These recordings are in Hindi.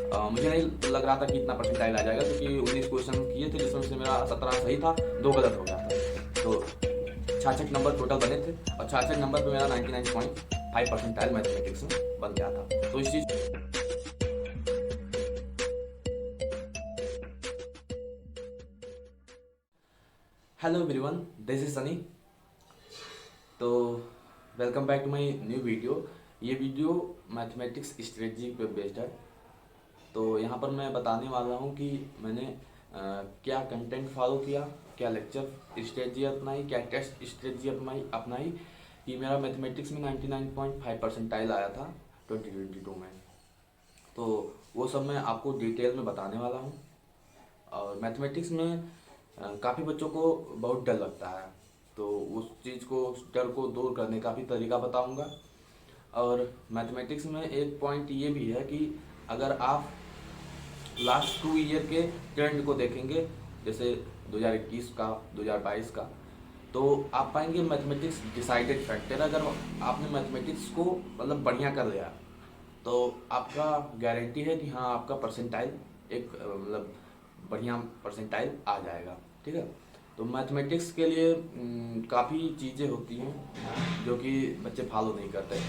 मुझे नहीं लग रहा था कि इतना परसेंटाइल आ जाएगा, क्योंकि 19 क्वेश्चन किए थे जिसमें से मेरा 17 सही था, 2 गलत हो गया था। तो 66 नंबर टोटल बने थे और 66 नंबर पे मेरा 99.5 परसेंटाइल मैथमेटिक्स में बन गया था। तो इस चीज़ hello everyone, this is Sunny. तो welcome back to my new video. ये वीडियो मैथमेटिक्स स्ट्रेटजी पे बेस्ड है। तो यहाँ पर मैं बताने वाला हूँ कि मैंने क्या कंटेंट फॉलो किया, क्या लेक्चर स्ट्रेटजी अपनाई, क्या टेस्ट स्ट्रेटजी अपनाई कि मेरा मैथमेटिक्स में 99.5 परसेंटाइल आया था 2022 में। तो वो सब मैं आपको डिटेल में बताने वाला हूँ। और मैथमेटिक्स में काफ़ी बच्चों को बहुत डर लगता है, तो उस चीज़ को, उस डर को दूर करने का भी तरीका बताऊंगा। और मैथमेटिक्स में एक पॉइंट ये भी है कि अगर आप लास्ट 2 ईयर के ट्रेंड को देखेंगे, जैसे 2021 का, 2022 का, तो आप पाएंगे मैथमेटिक्स डिसाइडेड फैक्टर। अगर आपने मैथमेटिक्स को मतलब बढ़िया कर लिया तो आपका गारंटी है कि हाँ, आपका परसेंटाइल एक मतलब बढ़िया परसेंटाइल आ जाएगा। ठीक है। तो मैथमेटिक्स के लिए काफ़ी चीज़ें होती हैं जो कि बच्चे फॉलो नहीं करते,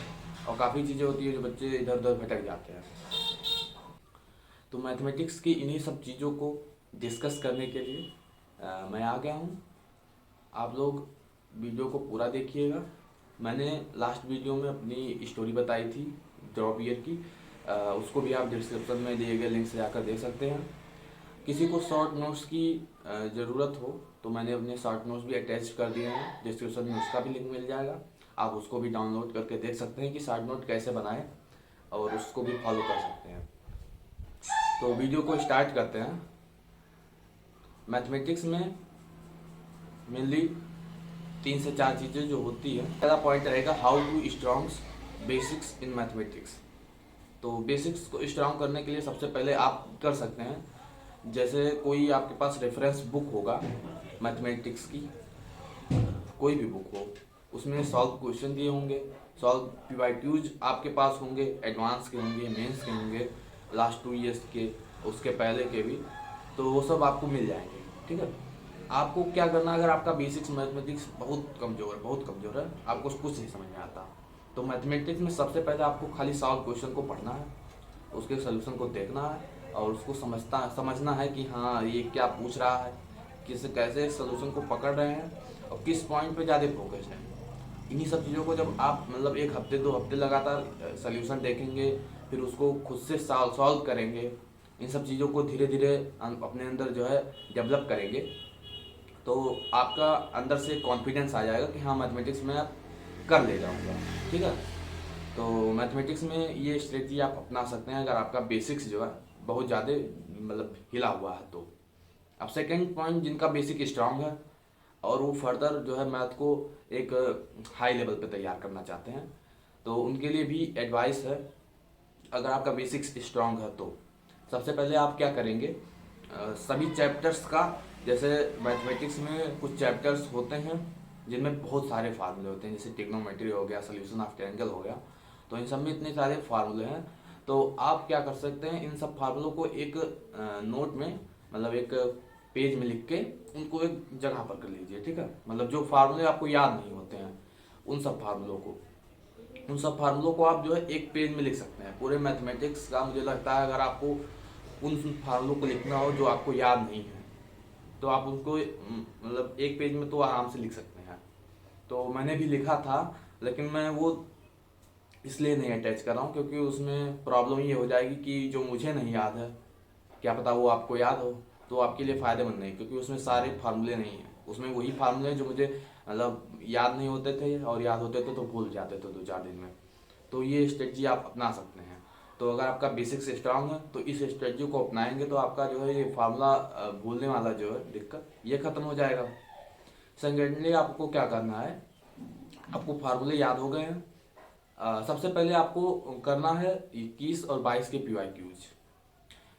और काफ़ी चीज़ें होती हैं जो बच्चे इधर उधर भटक जाते हैं। तो मैथमेटिक्स की इन्हीं सब चीज़ों को डिस्कस करने के लिए मैं आ गया हूँ। आप लोग वीडियो को पूरा देखिएगा। मैंने लास्ट वीडियो में अपनी स्टोरी बताई थी ड्रॉप ईयर की, उसको भी आप डिस्क्रिप्शन में दिए गए लिंक से जाकर देख सकते हैं। किसी को शॉर्ट नोट्स की ज़रूरत हो तो मैंने अपने शॉर्ट नोट्स भी अटैच कर दिए हैं, डिस्क्रिप्शन में उसका भी लिंक मिल जाएगा। आप उसको भी डाउनलोड करके देख सकते हैं कि शॉर्ट नोट कैसे बनाएं, और उसको भी फॉलो कर सकते हैं। तो वीडियो को स्टार्ट करते हैं। मैथमेटिक्स में मेनली 3 से 4 चीज़ें जो होती है। पहला पॉइंट रहेगा how to strong basics in mathematics. तो बेसिक्स को स्ट्रॉन्ग करने के लिए सबसे पहले आप कर सकते हैं, जैसे कोई आपके पास रेफरेंस बुक होगा मैथमेटिक्स की, कोई भी बुक हो, उसमें सॉल्व क्वेश्चन दिए होंगे, सॉल्व पीवाईक्यूज आपके पास होंगे, एडवांस के होंगे, मेंस के होंगे, लास्ट 2 ईयर्स के, उसके पहले के भी, तो वो सब आपको मिल जाएंगे। ठीक है। आपको क्या करना है, अगर आपका बेसिक्स मैथमेटिक्स बहुत कमज़ोर है, आपको कुछ नहीं समझ में आता, तो मैथमेटिक्स में सबसे पहले आपको खाली सॉल्व क्वेश्चन को पढ़ना है, उसके सोल्यूशन को देखना है, और उसको समझना है कि हाँ, ये क्या पूछ रहा है, कैसे सोल्यूशन को पकड़ रहे हैं, और किस पॉइंट पे ज़्यादा फोकस है। इन्हीं सब चीज़ों को जब आप मतलब 1 हफ्ते 2 हफ्ते लगातार सोल्यूशन देखेंगे, फिर उसको खुद से सॉल्व करेंगे, इन सब चीज़ों को धीरे धीरे अपने अंदर जो है डेवलप करेंगे, तो आपका अंदर से कॉन्फिडेंस आ जाएगा कि हाँ, मैथमेटिक्स में आप कर ले जाऊँगा। ठीक है। तो मैथमेटिक्स में ये स्ट्रेटजी आप अपना सकते हैं अगर आपका बेसिक्स जो है बहुत ज़्यादा मतलब हिला हुआ है तो। अब सेकंड पॉइंट, जिनका बेसिक स्ट्रांग है और वो फर्दर जो है मैथ को एक हाई लेवल पे तैयार करना चाहते हैं, तो उनके लिए भी एडवाइस है। अगर आपका बेसिक्स स्ट्रांग है तो सबसे पहले आप क्या करेंगे, सभी चैप्टर्स का, जैसे मैथमेटिक्स में कुछ चैप्टर्स होते हैं जिनमें बहुत सारे फार्मूले होते हैं, जैसे ट्रिग्नोमेट्री हो गया, सोल्यूशन ऑफ ट्रायंगल हो गया, तो इन सब में इतने सारे फार्मूले हैं। तो आप क्या कर सकते हैं, इन सब फार्मूलों को एक नोट में, मतलब एक पेज में लिख के उनको एक जगह पर कर लीजिए। ठीक है। मतलब जो फार्मूले आपको याद नहीं होते हैं, उन सब फार्मूलों को आप जो है एक पेज में लिख सकते हैं। पूरे मैथमेटिक्स का मुझे लगता है अगर आपको उन फार्मूलों को लिखना हो जो आपको याद नहीं है, तो आप उनको मतलब एक पेज में तो आराम से लिख सकते हैं। तो मैंने भी लिखा था, लेकिन मैं वो इसलिए नहीं अटैच कर रहा हूँ क्योंकि उसमें प्रॉब्लम ये हो जाएगी कि जो मुझे नहीं याद है, क्या पता वो आपको याद हो, तो आपके लिए फ़ायदेमंद नहीं, क्योंकि उसमें सारे फार्मूले नहीं हैं। उसमें वही फार्मूले हैं जो मुझे मतलब याद नहीं होते थे, और याद होते थे तो भूल जाते थे 2 4 दिन में। तो ये स्ट्रेटजी आप अपना सकते हैं। तो अगर आपका बेसिक्स स्ट्रांग है तो इस स्ट्रेटजी को अपनाएंगे तो आपका जो है ये फार्मूला भूलने वाला जो है दिक्कत, ये खत्म हो जाएगा। सेकेंडली आपको क्या करना है, आपको फार्मूले याद हो गए हैं, सबसे पहले आपको करना है 21 और 22 के पीवाईक्यूज,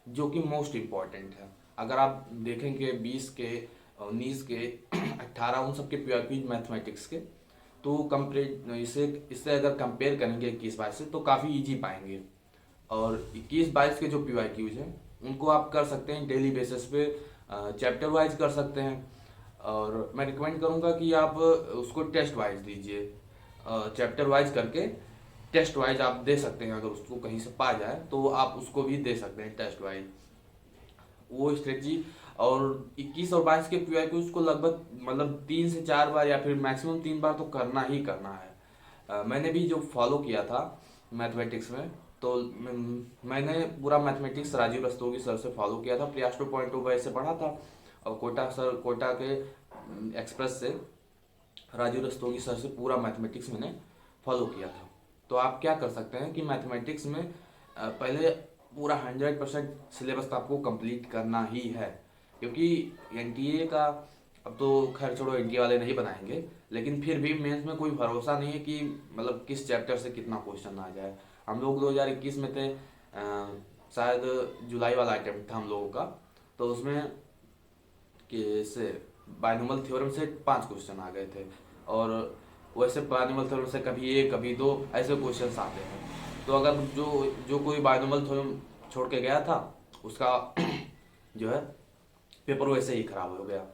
जो कि मोस्ट इम्पॉर्टेंट है। अगर आप देखेंगे 20 के, 19 के 18, उन सब के पीवाईक्यूज मैथमेटिक्स के, तो कंपेयर इससे इससे अगर कंपेयर करेंगे 21 22 से तो काफ़ी इजी पाएंगे। और 21-22 के जो PYQs हैं उनको आप कर सकते हैं डेली बेसिस पे, चैप्टर वाइज कर सकते हैं। और मैं रिकमेंड करूँगा कि आप उसको टेस्ट वाइज दीजिए, चैप्टर वाइज करके टेस्ट वाइज आप दे सकते हैं। अगर उसको कहीं से पा जाए तो आप उसको भी दे सकते हैं टेस्ट वाइज, वो स्ट्रेटजी। और 21 और 22 के PYQs को लगभग मतलब 3 से 4 बार या फिर मैक्सिमम 3 बार तो करना ही करना है। मैंने भी जो फॉलो किया था मैथमेटिक्स में, तो मैंने पूरा मैथमेटिक्स राजीव रस्तोगी सर से फॉलो किया था। प्रयास 2.0 वैसे पढ़ा था, और कोटा के एक्सप्रेस से राजीव रस्तोगी सर से पूरा मैथमेटिक्स मैंने फॉलो किया था। तो आप क्या कर सकते हैं कि मैथमेटिक्स में पहले पूरा 100% सिलेबस तो आपको कंप्लीट करना ही है, क्योंकि NTA का अब तो खैर छोड़ो, NTA वाले नहीं बनाएंगे, लेकिन फिर भी मेंस में कोई भरोसा नहीं है कि मतलब किस चैप्टर से कितना क्वेश्चन आ जाए। हम लोग 2021 में थे, शायद जुलाई वाला अटेम्प्ट था हम लोगों का, तो उसमें कि से बायनोमियल थ्योरम से 5 क्वेश्चन आ गए थे, और वैसे बायनोमियल थ्योरम से कभी 1 कभी 2 ऐसे क्वेश्चन आते हैं। तो अगर जो कोई बायनोमियल थ्योरम छोड़ के गया था उसका जो है पेपर वैसे ही खराब हो गया।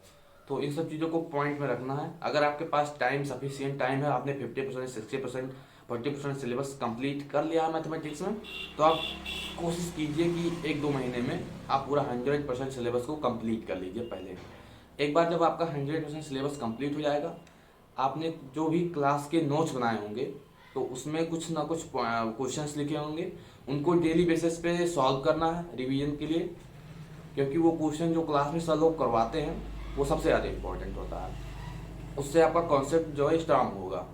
तो इन सब चीज़ों को पॉइंट में रखना है। अगर आपके पास टाइम, सफिशिएंट टाइम है, आपने 50%, 60%, 40% सिलेबस कंप्लीट कर लिया है मैथमेटिक्स में, तो आप कोशिश कीजिए कि 1-2 महीने में आप पूरा 100% सिलेबस को कंप्लीट कर लीजिए। पहले एक बार जब आपका 100% सिलेबस कंप्लीट हो जाएगा, आपने जो भी क्लास के नोट्स बनाए होंगे तो उसमें कुछ ना कुछ क्वेश्चंस लिखे होंगे, उनको डेली बेसिस पे सॉल्व करना है रिवीजन के लिए, क्योंकि वो क्वेश्चन जो क्लास में सर लोग करवाते हैं वो सबसे ज़्यादा इम्पोर्टेंट होता है। उससे आपका कॉन्सेप्ट जो है स्ट्रांग होगा।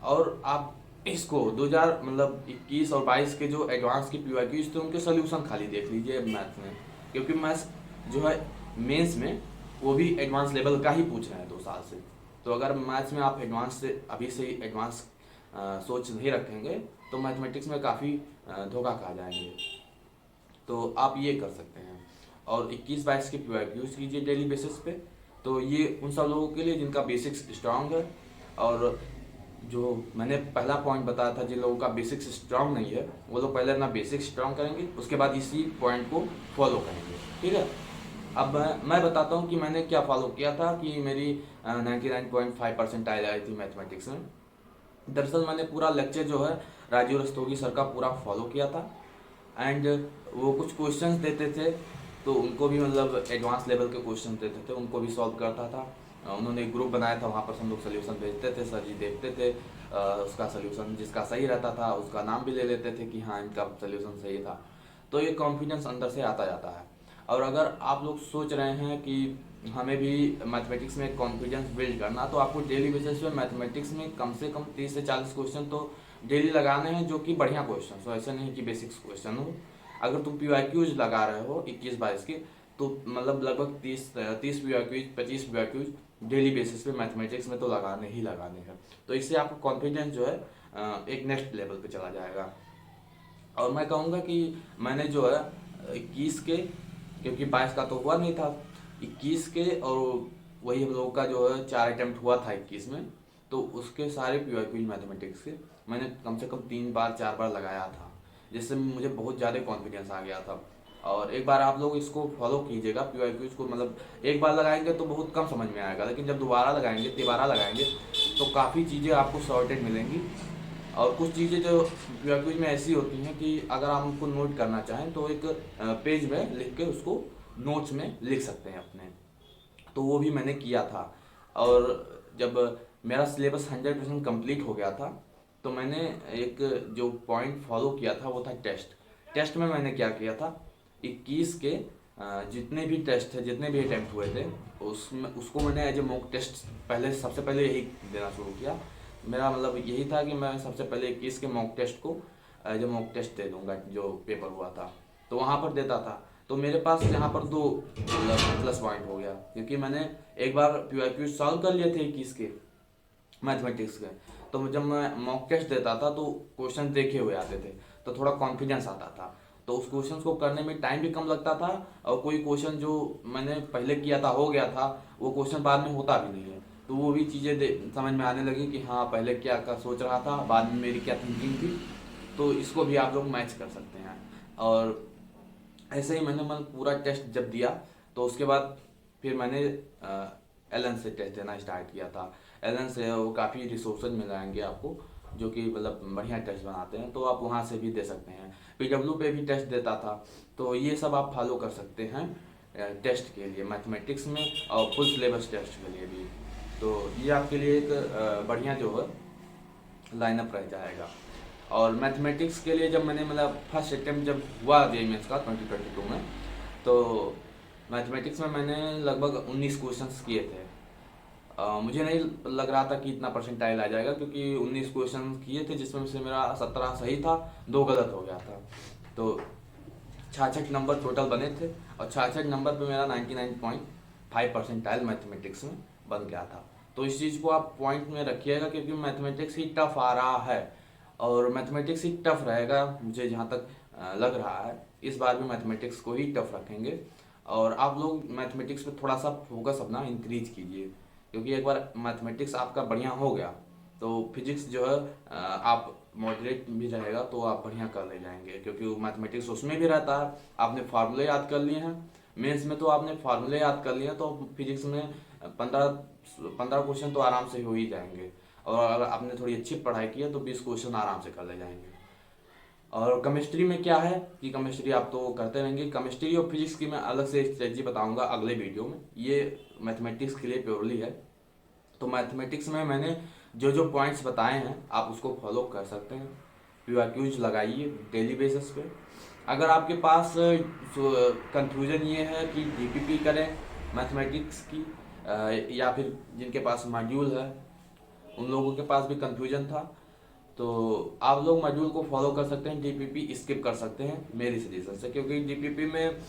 और आप इसको 2021 और 22 के जो एडवांस के PYQs थे उनके सोल्यूशन खाली देख लीजिए मैथ में, क्योंकि मैथ्स जो है मेंस में वो भी एडवांस लेवल का ही पूछ रहे हैं 2 साल से। तो अगर मैथ्स में आप एडवांस से अभी से ही एडवांस सोच नहीं रखेंगे तो मैथमेटिक्स में काफ़ी धोखा खा जाएंगे। तो आप ये कर सकते हैं। और 21-22 के PYQs कीजिए डेली बेसिस पे। तो ये उन सब लोगों के लिए जिनका बेसिक्स स्ट्रांग है, और जो मैंने पहला पॉइंट बताया था, जिन लोगों का बेसिक्स स्ट्रांग नहीं है वो लोग पहले अपना बेसिक स्ट्रांग करेंगे, उसके बाद इसी पॉइंट को फॉलो करेंगे। ठीक है। अब मैं बताता हूँ कि मैंने क्या फॉलो किया था कि मेरी 99.5 परसेंटाइल आई थी मैथमेटिक्स में। दरअसल मैंने पूरा लेक्चर जो है राजीव रस्तोगी सर का पूरा फॉलो किया था, एंड वो कुछ क्वेश्चंस देते थे तो उनको भी मतलब एडवांस लेवल के क्वेश्चन देते थे, उनको भी सॉल्व करता था। उन्होंने एक ग्रुप बनाया था, वहाँ पर हम लोग सोल्यूशन भेजते थे, सर जी देखते थे उसका सोल्यूशन, जिसका सही रहता था उसका नाम भी ले लेते थे कि हाँ इनका सोल्यूशन सही था। तो ये कॉन्फिडेंस अंदर से आता जाता है। और अगर आप लोग सोच रहे हैं कि हमें भी मैथमेटिक्स में कॉन्फिडेंस बिल्ड करना, तो आपको डेली बेसिस पे मैथमेटिक्स में कम से कम 30 से 40 क्वेश्चन तो डेली लगाने हैं, जो कि बढ़िया क्वेश्चन हो, ऐसे नहीं कि बेसिक्स क्वेश्चन हो। अगर तुम PYQs लगा रहे हो 21-22 के, तो मतलब लगभग 30 PYQs, 25 PYQs डेली बेसिस पे मैथमेटिक्स में तो लगाने ही लगाने हैं। तो इससे आपका कॉन्फिडेंस जो है एक नेक्स्ट लेवल पे चला जाएगा। और मैं कहूँगा कि मैंने जो है 21 के, क्योंकि 22 का तो हुआ नहीं था, 21 के और वही हम लोगों का जो है 4 अटेम्प्ट हुआ था 21 में, तो उसके सारे PYQs मैथमेटिक्स के मैंने कम से कम 3 बार 4 बार लगाया था, जिससे मुझे बहुत ज़्यादा कॉन्फिडेंस आ गया था। और एक बार आप लोग इसको फॉलो कीजिएगा PYQs को, मतलब एक बार लगाएंगे तो बहुत कम समझ में आएगा, लेकिन जब दोबारा लगाएंगे, तिबारा लगाएंगे, तो काफ़ी चीज़ें आपको सॉर्टेड मिलेंगी। और कुछ चीज़ें जो PYQs में ऐसी होती हैं कि अगर आप उनको नोट करना चाहें तो एक पेज में लिख के उसको नोट्स में लिख सकते हैं अपने। तो वो भी मैंने किया था। और जब मेरा सिलेबस 100% कंप्लीट हो गया था, तो मैंने एक जो पॉइंट फॉलो किया था वो था टेस्ट में मैंने क्या किया था, 21 के जितने भी टेस्ट थे, जितने भी अटैम्प्ट हुए थे, उसको मैंने एज ए मॉक टेस्ट सबसे पहले यही देना शुरू किया। मेरा मतलब यही था कि मैं सबसे पहले 21 के मॉक टेस्ट को एज ए मॉक टेस्ट दे दूंगा, जो पेपर हुआ था तो वहाँ पर देता था। तो मेरे पास यहाँ पर 2 प्लस पॉइंट हो गया, क्योंकि मैंने एक बार PYQ सॉल्व कर लिए थे 21 के मैथमेटिक्स के, तो जब मैं मॉक टेस्ट देता था तो क्वेश्चन देखे हुए आते थे, तो थोड़ा कॉन्फिडेंस आता था। तो उस क्वेश्चन को करने में टाइम भी कम लगता था, और कोई क्वेश्चन जो मैंने पहले किया था हो गया था, वो क्वेश्चन बाद में होता भी नहीं है। तो वो भी चीज़ें समझ में आने लगी कि हाँ पहले क्या सोच रहा था, बाद में मेरी क्या थिंकिंग थी। तो इसको भी आप लोग मैच कर सकते हैं। और ऐसे ही मैंने पूरा टेस्ट जब दिया तो उसके बाद फिर मैंने एलन से टेस्ट देना स्टार्ट किया था। एलन से वो काफ़ी रिसोर्सेज मिल जाएंगे आपको, जो कि मतलब बढ़िया टेस्ट बनाते हैं, तो आप वहाँ से भी दे सकते हैं। पीडब्ल्यू पे भी टेस्ट देता था, तो ये सब आप फॉलो कर सकते हैं टेस्ट के लिए मैथमेटिक्स में, और फुल सिलेबस टेस्ट के लिए भी। तो ये आपके लिए एक बढ़िया जो है लाइनअप रह जाएगा। और मैथमेटिक्स के लिए जब मैंने मतलब फर्स्ट अटेम्प्ट जब हुआ जेईई मेंस का 2022 में, तो मैथमेटिक्स में मैंने लगभग 19 क्वेश्चंस किए थे। मुझे नहीं लग रहा था कि इतना परसेंटाइल आ जाएगा, क्योंकि 19 क्वेश्चन किए थे जिसमें से मेरा 17 सही था, 2 गलत हो गया था। तो 66 नंबर टोटल बने थे, और 66 नंबर पे मेरा 99.5 परसेंटाइल मैथमेटिक्स में बन गया था। तो इस चीज़ को आप पॉइंट में रखिएगा, क्योंकि मैथमेटिक्स ही टफ आ रहा है, और मैथमेटिक्स ही टफ रहेगा मुझे जहाँ तक लग रहा है। इस बार भी मैथमेटिक्स को ही टफ रखेंगे, और आप लोग मैथमेटिक्स पे थोड़ा सा फोकस अपना इंक्रीज कीजिए, क्योंकि एक बार मैथमेटिक्स आपका बढ़िया हो गया तो फिजिक्स जो है आप मॉडरेट भी रहेगा तो आप बढ़िया कर ले जाएंगे, क्योंकि मैथमेटिक्स उसमें भी रहता है। आपने फार्मूले याद कर लिए हैं, मेंस में तो आपने फार्मूले याद कर लिए हैं, तो फिजिक्स में 15 क्वेश्चन तो आराम से हो ही जाएंगे। और अगर आपने थोड़ी अच्छी पढ़ाई की है तो 20 क्वेश्चन आराम से कर ले जाएंगे। और केमिस्ट्री में क्या है कि केमिस्ट्री आप तो करते रहेंगे, केमिस्ट्री और फिजिक्स की मैं अलग से स्ट्रेटजी बताऊंगा अगले वीडियो में, ये मैथमेटिक्स के लिए प्योरली है। तो मैथमेटिक्स में मैंने जो जो पॉइंट्स बताए हैं आप उसको फॉलो कर सकते हैं। पीवाईक्यूज लगाइए डेली बेसिस पे। अगर आपके पास कंफ्यूजन ये है कि डीपीपी करें मैथमेटिक्स की, या फिर जिनके पास मॉड्यूल है उन लोगों के पास भी कंफ्यूजन था, तो आप लोग मॉड्यूल को फॉलो कर सकते हैं, डीपीपी स्किप कर सकते हैं मेरी सजेशन से, क्योंकि डीपीपी में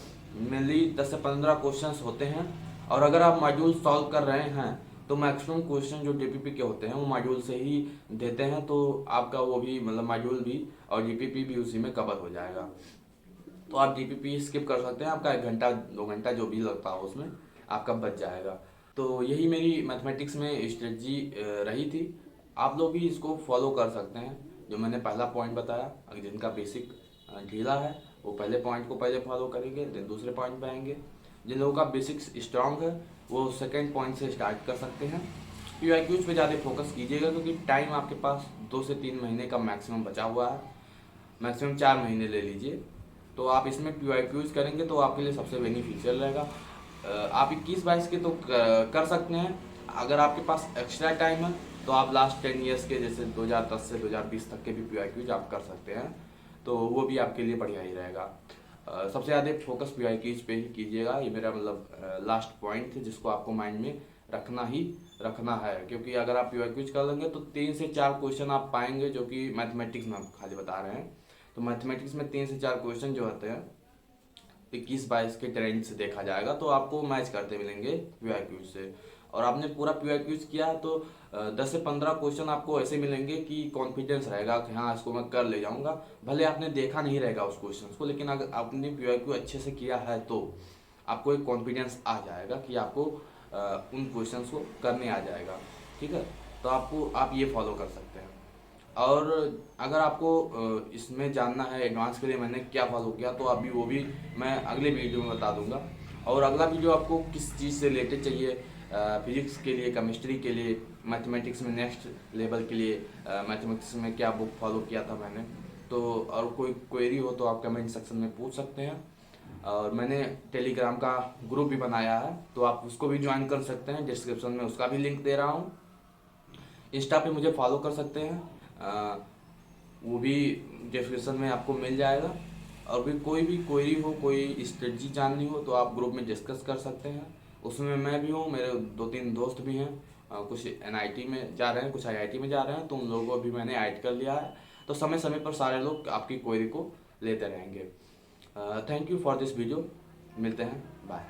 मेनली 10 से 15 क्वेश्चंस होते हैं, और अगर आप मॉड्यूल सॉल्व कर रहे हैं तो मैक्सिमम क्वेश्चन जो डीपीपी के होते हैं वो मॉड्यूल से ही देते हैं, तो आपका वो भी मतलब मॉड्यूल भी और डीपीपी भी उसी में कवर हो जाएगा। तो आप डीपीपी स्किप कर सकते हैं, आपका 1 घंटा 2 घंटा जो भी लगता हो उसमें आपका बच जाएगा। तो यही मेरी मैथमेटिक्स में स्ट्रेटजी रही थी। आप लोग भी इसको फॉलो कर सकते हैं, जो मैंने पहला पॉइंट बताया। जिनका बेसिक ढीला है वो पहले पॉइंट को पहले फॉलो करेंगे, देन दूसरे पॉइंट पे आएंगे। जिन लोगों का बेसिक्स स्ट्रांग है वो सेकंड पॉइंट से स्टार्ट कर सकते हैं। पीवाईक्यूज पे ज़्यादा फोकस कीजिएगा, क्योंकि टाइम आपके पास 2 से 3 महीने का मैक्सिमम बचा हुआ है, मैक्सिमम 4 महीने ले लीजिए। तो आप इसमें पीवाईक्यूज करेंगे तो आपके लिए सबसे बेनिफिशियल रहेगा। आप 21-22 के तो कर सकते हैं। अगर आपके पास एक्स्ट्रा टाइम है तो आप लास्ट 10 ईयर्स के, जैसे 2010 से 2020 तक के भी पीवाईक्यूज आप कर सकते हैं, तो वो भी आपके लिए बढ़िया ही रहेगा। सबसे ज़्यादा फोकस पीवाईक्यूज पे ही कीजिएगा। ये मेरा मतलब लास्ट पॉइंट है जिसको आपको माइंड में रखना है, क्योंकि अगर आप पीवाईक्यूज कर लेंगे तो 3 से 4 क्वेश्चन आप पाएंगे, जो कि मैथमेटिक्स में हम खाली बता रहे हैं। तो मैथमेटिक्स में 3 से 4 क्वेश्चन जो होते हैं 21-22 के ट्रेंड से देखा जाएगा तो आपको मैच करते मिलेंगे पीवाईक्यूज से। और आपने पूरा पीवाईक्यूज किया तो 10 से 15 क्वेश्चन आपको ऐसे मिलेंगे कि कॉन्फिडेंस रहेगा कि हाँ इसको मैं कर ले जाऊंगा। भले आपने देखा नहीं रहेगा उस क्वेश्चन को, लेकिन अगर आपने पीवाईक्यू अच्छे से किया है तो आपको एक कॉन्फिडेंस आ जाएगा कि आपको उन क्वेश्चन को करने आ जाएगा। ठीक है, तो आप ये फॉलो कर सकते हैं। और अगर आपको इसमें जानना है एडवांस के लिए मैंने क्या फॉलो किया, तो अभी वो भी मैं अगले वीडियो में बता दूंगा। और अगला वीडियो आपको किस चीज़ से रिलेटेड चाहिए, फिजिक्स के लिए, केमिस्ट्री के लिए, मैथमेटिक्स में नेक्स्ट लेवल के लिए, मैथमेटिक्स में क्या बुक फॉलो किया था मैंने, तो और कोई क्वेरी हो तो आप कमेंट सेक्शन में पूछ सकते हैं। और मैंने टेलीग्राम का ग्रुप भी बनाया है, तो आप उसको भी ज्वाइन कर सकते हैं, डिस्क्रिप्शन में उसका भी लिंक दे रहा हूँ। इंस्टा पे मुझे फॉलो कर सकते हैं, वो भी डिस्क्रिप्शन में आपको मिल जाएगा। और भी कोई क्वेरी हो, कोई स्ट्रेटजी जाननी हो तो आप ग्रुप में डिस्कस कर सकते हैं। उसमें मैं भी हूँ, मेरे 2-3 दोस्त भी हैं, कुछ NIT में जा रहे हैं, कुछ IIT में जा रहे हैं, तो उन लोगों को भी मैंने ऐड कर लिया है। तो समय समय पर सारे लोग आपकी क्वेरी को लेते रहेंगे। Thank you for this video, मिलते हैं, बाय।